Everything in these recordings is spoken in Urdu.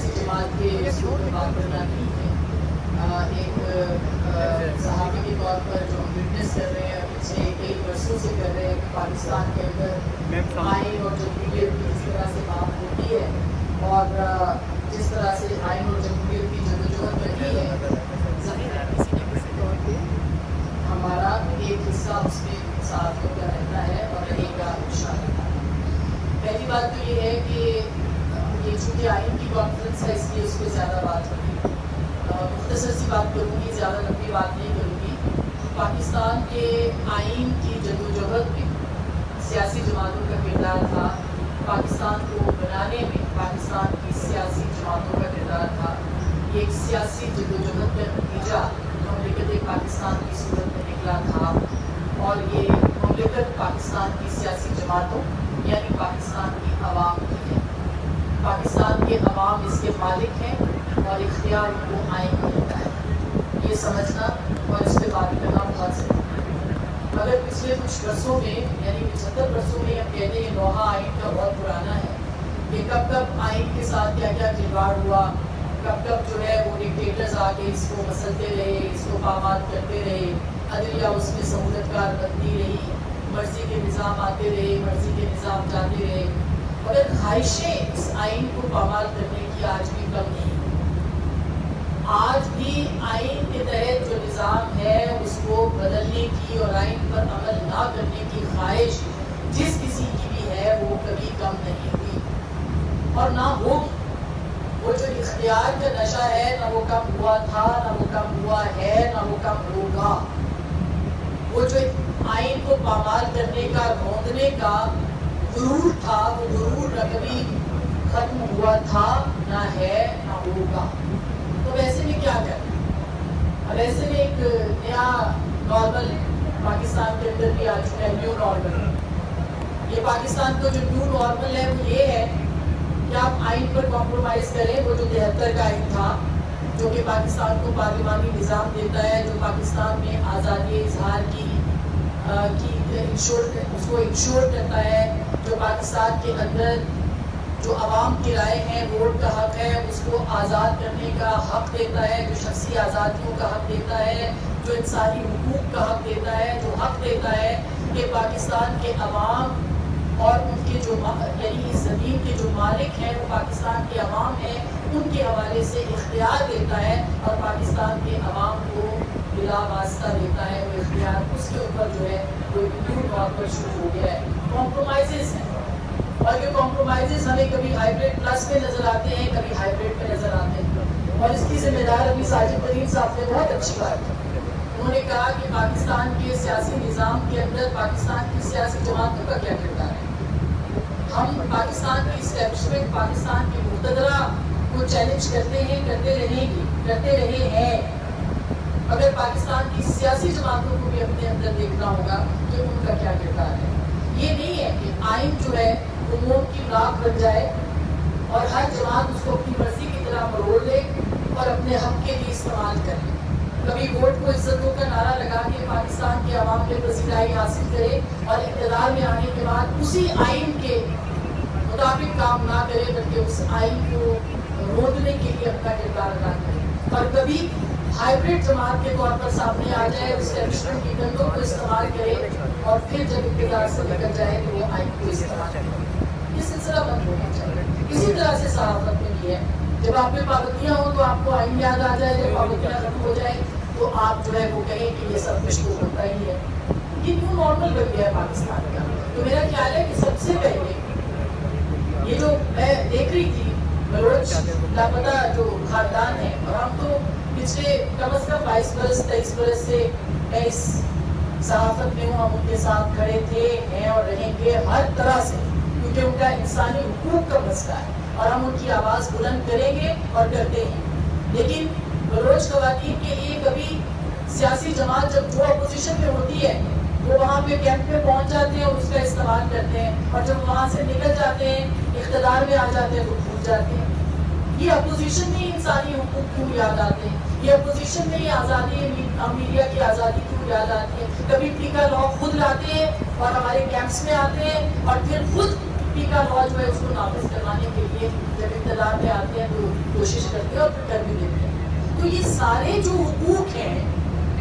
سیاسی جماعت کے اصول پہ بات کرنا ٹھیک ہے. ایک صحافی کے طور پر جو ہم وٹنس کر رہے ہیں پچھلے کئی برسوں سے کر رہے ہیں کہ پاکستان کے اندر آئین اور جمہوریت کی جس طرح سے بات ہوتی ہے اور جس طرح سے آئین اور جمہوریت کی جدوجہد رہی ہے، ظاہر ہے کسی نہ کسی طور پہ ہمارا ایک حصہ اس میں صحافیوں کا رہتا ہے اور رہے گا انشاءاللہ. پہلی بات تو یہ ہے کہ یہ چونکہ آئین کی کانفرنس ہے اس لیے اس پہ زیادہ بات ہوگی. مختصر سی بات کروں گی، زیادہ لمبی بات نہیں کروں گی. پاکستان کے آئین کی جدوجہد میں سیاسی جماعتوں کا کردار تھا، پاکستان کو بنانے میں پاکستان کی سیاسی جماعتوں کا کردار تھا. یہ ایک سیاسی جدوجہد کا نتیجہ مملکت پاکستان کی صورت میں نکلا تھا اور یہ مملکت پاکستان کی سیاسی جماعتوں یعنی پاکستان کی عوام کی ہے. پاکستان کے عوام اس کے مالک ہیں اور اختیار ان کو آئین ملتا ہے. یہ سمجھنا اور اس پہ بات کرنا بہت ضروری ہے. اگر پچھلے کچھ برسوں میں یعنی 75 برسوں میں ہم کہتے ہیں لوہا آئین کا بہت پرانا ہے کہ کب کب آئین کے ساتھ کیا کیا کھلواڑ ہوا، کب کب جو ہے وہ ڈکٹیٹرز آ کے اس کو مسلتے رہے، اس کو پامال کرتے رہے، عدلیہ اس میں سہولت کار بنتی رہی، مرضی کے نظام آتے رہے، مرضی کے نظام جاتے رہے، مگر خواہشیں اس آئین کو پامال کرنے کی آج بھی کم نہیں. آج بھی آئین کے تحت جو نظام ہے اس کو بدلنے کی اور آئین پر عمل نہ کرنے کی خواہش جس کسی کی بھی ہے وہ کبھی کم نہیں ہوئی اور نہ ہوگی. وہ جو اختیار کا نشہ ہے نہ وہ کم ہوا تھا، نہ وہ کم ہوا ہے، نہ وہ کم ہوگا. وہ جو آئین کو پامال کرنے کا، روندنے کا غرور تھا، وہ غرور نہ کبھی ختم ہوا تھا، نہ ہے، نہ ہوگا. تو ویسے میں کیا کریں؟ اب ایسے میں ایک نیا نارمل پاکستان کے اندر بھی آ چکا ہے، نیو نارمل. یہ پاکستان کا جو نیو نارمل ہے وہ یہ ہے کہ آپ آئین پر کمپرومائز کریں. وہ جو 73 کا آئین تھا جو کہ پاکستان کو پارلیمانی نظام دیتا ہے، جو پاکستان میں آزادی اظہار کی اس کو انشور کرتا ہے، جو پاکستان کے اندر جو عوام کی رائے ہیں، ووٹ کا حق ہے، اس کو آزاد کرنے کا حق دیتا ہے، جو شخصی آزادیوں کا حق دیتا ہے، جو انسانی حقوق کا حق دیتا ہے، جو حق دیتا ہے کہ پاکستان کے عوام اور ان کے جو یعنی اس زمین کے جو مالک ہیں وہ پاکستان کے عوام ہیں، ان کے حوالے سے اختیار دیتا ہے اور پاکستان کے عوام کو بلا واسطہ دیتا ہے وہ اختیار. اس کے اوپر جو ہے وہ نیو نارمل شروع ہو گیا ہے. کمپرومائزز ہیں اور یہ کمپرومائزز ہمیں کبھی ہائیبریڈ پلس پہ نظر آتے ہیں، کبھی ہائیبریڈ پہ نظر آتے ہیں اور اس کی ذمہ دار ابھی ساجد ترین صاحب نے بہت اچھی بات کی. انہوں نے کہا کہ پاکستان کے سیاسی نظام کے اندر پاکستان کی سیاسی جماعتوں کا کیا کردار ہے. ہم پاکستان کی اسٹیبلشمنٹ، پاکستان کی مقتدرہ کو چیلنج کرتے ہیں، کرتے رہے ہیں، مگر پاکستان کی سیاسی جماعتوں کو بھی اپنے اندر دیکھنا ہوگا کہ ان کا کیا کردار ہے. یہ نہیں ہے کہ آئین جو ہے عموم کی لاکھ بن جائے اور ہر جماعت اس کو اپنی مرضی کی طرح مروڑ لے اور اپنے حق کے لیے استعمال کرے. کبھی ووٹ کو عزتوں کا نعرہ لگا کے پاکستان کے عوام کے پذیرائی حاصل کرے اور اقتدار میں آنے کے بعد اسی آئین کے مطابق کام نہ کرے بلکہ اس آئین کو روکنے کے لیے اپنا کردار ادا کرے. اور کبھی ہائیبریڈ جماعت کے طور پر سامنے آ جائے، اسٹیبلشمنٹ کی گندوں کو استعمال کرے اور پھر جب اقتدار سے نکل جائے تو وہ آئین کو استعمال کرے. یہ سلسلہ بند ہونا چاہیے. اسی طرح سے صحافت میں بھی ہے. جب آپ میں پابندیاں ہوں تو آپ کو آئین یاد آ جائے، جب پابندیاں ختم ہو جائیں تو آپ جو ہے وہ کہیں کہ یہ سب کچھ تو ہوتا ہی ہے. یہ نیو نارمل بن گیا ہے پاکستان کا. تو میرا خیال ہے کہ سب سے پہلے یہ جو میں دیکھ رہی تھی بلوچ لاپتہ جو خاندان ہے، اور ہم تو پچھلے کم از کم 22 برس 23 برس سے میں اس صحافت میں ہوں، ہم ان کے ساتھ کھڑے تھے، ہیں اور رہیں گے ہر طرح سے، کیونکہ ان کا انسانی حقوق کا مسئلہ ہے اور ہم ان کی آواز بلند کریں گے اور کرتے ہیں. لیکن بلوچ خواتین کے لیے کبھی سیاسی جماعت جب جو اپوزیشن میں ہوتی ہے وہ وہاں پہ کیمپ میں پہنچ جاتے ہیں اور اس کا استعمال کرتے ہیں، اور جب وہاں سے نکل جاتے ہیں اقتدار میں آ جاتے ہیں تو بھول جاتے ہیں. یہ اپوزیشن میں انسانی حقوق کیوں یاد آتے ہیں؟ یہ اپوزیشن میں یہ آزادی، میڈیا کی آزادی کیوں یاد آتی ہے؟ کبھی پیکا لا خود لاتے ہیں اور ہمارے کیمپس میں آتے ہیں اور پھر خود پیکا لا جو ہے اس کو نافذ کروانے کے لیے جب اقتدار میں آتے ہیں تو کوشش کرتے ہیں اور پھر کر بھی دیتے ہیں. تو یہ سارے جو حقوق ہیں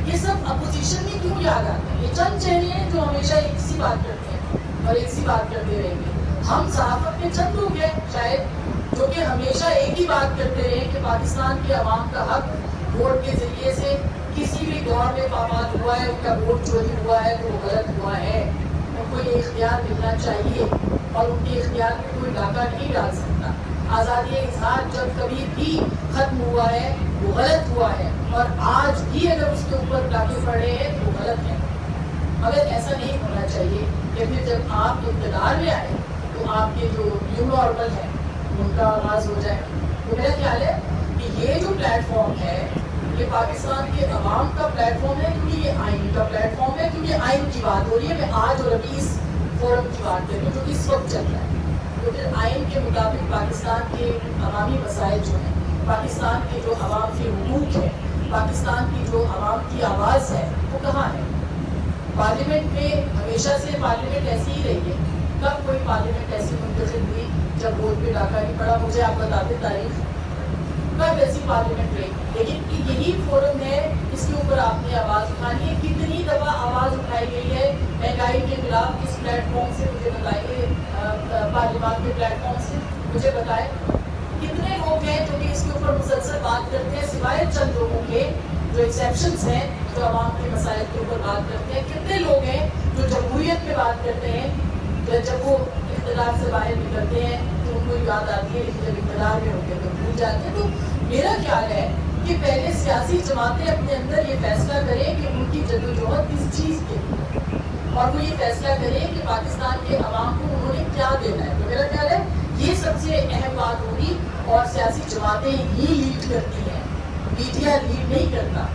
یہ سب اپوزیشن میں کیوں یاد آتے ہیں؟ یہ چند چہرے ہیں جو ہمیشہ ایک سی بات کرتے ہیں اور ایک سی بات کرتے رہیں گے. ہم صحافت میں چند لوگ ہیں شاید جو کہ ہمیشہ ایک ہی بات کرتے رہے کہ پاکستان کے عوام کا حق ووٹ کے ذریعے سے کسی بھی دور میں پامال ہوا ہے، ان کا ووٹ چوری ہوا ہے تو وہ غلط ہوا ہے. ان کو یہ اختیار ملنا چاہیے اور ان کے اختیار میں کوئی ڈاکہ نہیں ڈال سکتا. آزادی اظہار جب کبھی بھی ختم ہوا ہے وہ غلط ہوا ہے، اور آج بھی اگر اس کے اوپر ڈاکے پڑے ہیں تو وہ غلط ہے. مگر ایسا نہیں ہونا چاہیے کہ پھر جب آپ اقتدار میں آئے تو آپ کے جو نیو نارمل ہے ان کا آغاز ہو جائے. تو میرا خیال ہے کہ یہ جو پلیٹ فارم ہے یہ پاکستان کے عوام کا پلیٹ فارم ہے، کیونکہ یہ آئین کا پلیٹ فارم ہے، کیونکہ آئین کی بات ہو رہی ہے. میں آج اور ابھی اس فورم کی بات کر رہی ہوں جو کہ اس وقت چل رہا ہے. تو پھر آئین کے مطابق پاکستان کے عوامی مسائل جو ہیں، پاکستان کے جو عوام کے حقوق ہیں، پاکستان کی جو عوام کی آواز ہے وہ کہاں ہے؟ پارلیمنٹ میں ہمیشہ سے پارلیمنٹ ایسی ہی رہی ہے. کب کوئی پارلیمنٹ ایسی منتخب ہوئی جب ووٹ پہ ڈاکہ نہیں پڑا؟ مجھے آپ بتاتے تاریخ کب ایسی پارلیمنٹ رہی؟ لیکن یہی فورم ہے، اس کے اوپر آپ نے آواز اٹھانی ہے. کتنی دفعہ آواز اٹھائی گئی ہے مہنگائی کے خلاف اس پلیٹ فارم سے؟ مجھے بتائیے، پارلیمان کے پلیٹ فارم سے مجھے بتائیں کتنے لوگ ہیں جو کہ اس کے اوپر مسلسل بات کرتے ہیں، سوائے چند لوگوں کے جو ایکسیپشنس ہیں جو عوام کے مسائل کے اوپر بات کرتے ہیں. کتنے لوگ ہیں جو جمہوریت پہ بات کرتے ہیں؟ جب وہ اقتدار سے باہر نکلتے ہیں تو ان کو یاد آتی ہے، لیکن جب اقتدار میں ہوتے ہیں تو بھول جاتے ہیں. تو میرا خیال ہے کہ پہلے سیاسی جماعتیں اپنے اندر یہ فیصلہ کریں کہ ان کی جدوجہد کس چیز کے لیے، اور وہ یہ فیصلہ کریں کہ پاکستان کے عوام کو انہوں نے کیا دینا ہے. تو میرا خیال ہے یہ سب سے اہم بات ہوگی، اور سیاسی جماعتیں ہی لیڈ کرتی ہیں، میڈیا لیڈ نہیں کرتا.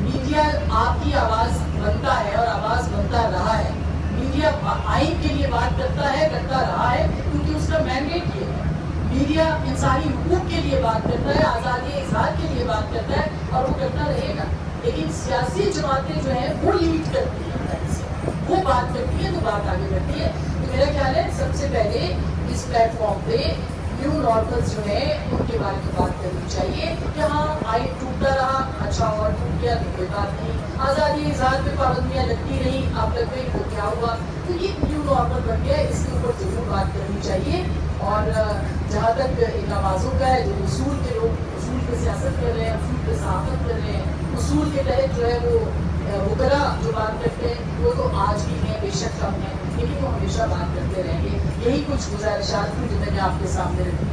میڈیا آپ کی آواز بنتا ہے اور آواز بنتا رہا ہے. میڈیا آئین کے لیے بات کرتا ہے، کرتا رہا ہے، کیونکہ اس کا مینڈیٹ یہ ہے. میڈیا انسانی حقوق کے لیے بات کرتا ہے، آزادی اظہار کے لیے بات کرتا ہے، اور وہ کرتا رہے گا. لیکن سیاسی جماعتیں جو ہیں وہ لیڈ کرتی ہیں، وہ بات کرتی ہیں تو بات آگے بڑھتی ہے. تو میرا خیال ہے سب سے پہلے اس پلیٹ فارم پہ نیو نارملز جو ہیں ان کے بارے میں بات کرنی چاہیے کہ ہاں آئین ٹوٹتا رہا، اچھا اور ٹوٹ گیا تو کوئی بات نہیں. آزادی اظہار پہ پابندیاں لگتی رہی، اب لگ گئی تو کیا ہوا؟ تو یہ نیو نارمل بن گیا، اس کے اوپر ضرور بات کرنی چاہیے. اور جہاں تک ان آوازوں کا ہے جو اصول کے لوگ اصول پہ سیاست کر رہے ہیں، اصول پہ صحافت کر رہے ہیں، اصول کے تحت جو ہے وہ وکلا جو بات کرتے ہیں وہ تو آج بھی ہیں، بے شک کم ہیں، لیکن وہ ہمیشہ بات کرتے رہیں گے. یہی کچھ گزارشات تھی جو میں نے آپ کے سامنے رکھی.